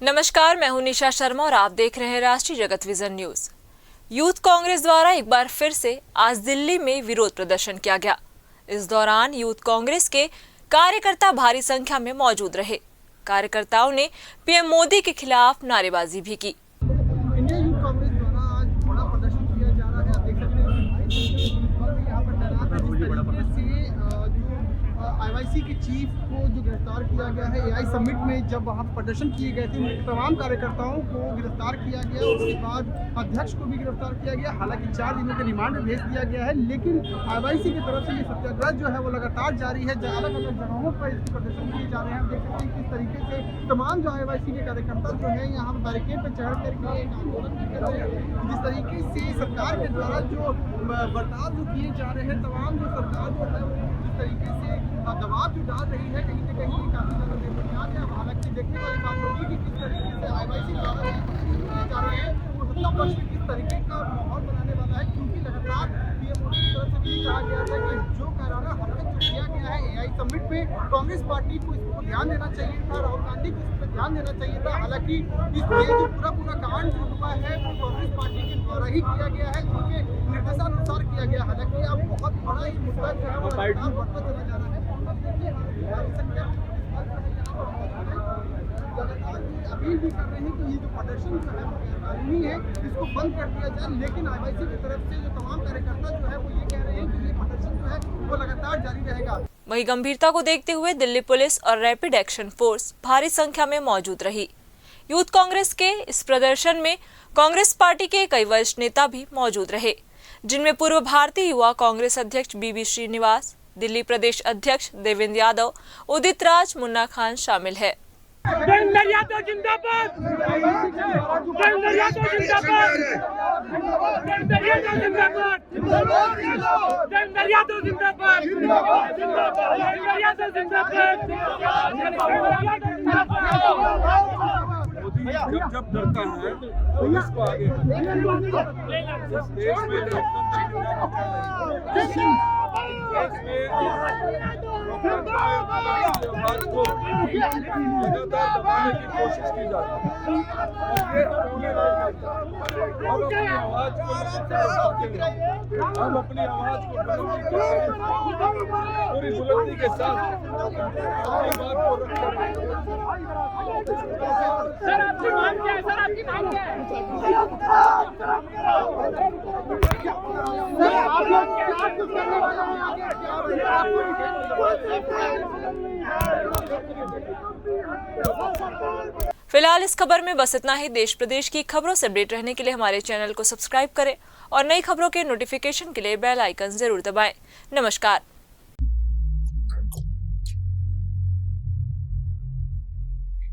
नमस्कार, मैं हूं निशा शर्मा और आप देख रहे हैं राष्ट्रीय जगत विजन न्यूज। यूथ कांग्रेस द्वारा एक बार फिर से आज दिल्ली में विरोध प्रदर्शन किया गया। इस दौरान यूथ कांग्रेस के कार्यकर्ता भारी संख्या में मौजूद रहे। कार्यकर्ताओं ने पीएम मोदी के खिलाफ नारेबाजी भी की। इंडिया यूथ कांग्रेस द्वारा आज बड़ा प्रदर्शन किया जा रहा है। आप देख सकते हैं यहाँ पर तैनात है। आईवाईसी के चीफ को जो गिरफ्तार किया गया है एआई समिट में, जब वहाँ प्रदर्शन किए गए थे तमाम कार्यकर्ताओं को गिरफ्तार किया गया। उसके बाद अध्यक्ष को भी गिरफ्तार किया गया। हालांकि 4 दिनों के रिमांड में भेज दिया गया है, लेकिन आईवाईसी की तरफ से ये सत्याग्रह जो है वो लगातार जारी है। अलग अलग जगहों पर इसके प्रदर्शन किए जा रहे हैं। आप देख सकते हैं किस तरीके से तमाम जो आईवाईसी के कार्यकर्ता जो है यहाँ पर बैरिकेड पर चढ़ करके एक आंदोलन भी कर रहे हैं। जिस तरीके से सरकार के द्वारा जो बर्ताव जो किए जा रहे हैं, तमाम जो सरकार जो है जिस तरीके से दबाव जो डाल रही है, कहीं ना कहीं काफी ज्यादा बेबुनियाद है। हालांकि देखने वाली बात होगी कि किस तरीके से आईवाईसी द्वारा किए जा रहे हैं वो सत्ता पक्ष में किस तरीके का माहौल बनाने वाला है। क्योंकि लगातार पीएम मोदी की तरफ से भी कहा गया था कि जो करारा हरकत जो किया गया है एआई समिट में, कांग्रेस पार्टी को इसको ध्यान देना चाहिए था, राहुल गांधी को इस पर ध्यान देना चाहिए था। हालांकि इसमें जो पूरा कांड जो हुआ है वो कांग्रेस पार्टी के द्वारा ही किया गया है, उनके निर्देशानुसार किया गया। हालांकि अब बहुत बड़ा ये मुद्दा जो है वो लगातार बढ़ता चला जा रहा है। अपील भी कर रहे हैं कि ये जो प्रदर्शन जो है वो गैरकानूनी है, इसको बंद कर दिया जाए। लेकिन आईवाईसी की तरफ से जो तमाम कार्यकर्ता जो है वो ये कह रहे हैं कि ये प्रदर्शन जो है वो लगातार जारी रहेगा। वहीं गंभीरता को देखते हुए दिल्ली पुलिस और रैपिड एक्शन फोर्स भारी संख्या में मौजूद रही। यूथ कांग्रेस के इस प्रदर्शन में कांग्रेस पार्टी के कई वरिष्ठ नेता भी मौजूद रहे, जिनमें पूर्व भारतीय युवा कांग्रेस अध्यक्ष बीबी श्रीनिवास, दिल्ली प्रदेश अध्यक्ष देवेंद्र यादव, उदित राज, मुन्ना खान शामिल है। देवेंद्र यादव जिंदाबाद, देवेंद्र यादव जिंदाबाद, देवेंद्र यादव जिंदाबाद, देवेंद्र यादव जिंदाबाद, देवेंद्र यादव जिंदाबाद। मोदी जब डरता है तो इसको आगे इस देश में आवाज को लगातार दबाने की कोशिश की जा रही है। हम अपनी आवाज को पूरी बुलंदी के साथ अपनी बात को सर आपकी मांग क्या है? सर आपकी मांग क्या है? फिलहाल इस खबर में बस इतना ही। देश प्रदेश की खबरों से अपडेट रहने के लिए हमारे चैनल को सब्सक्राइब करें और नई खबरों के नोटिफिकेशन के लिए बेल आइकन जरूर दबाएं। नमस्कार।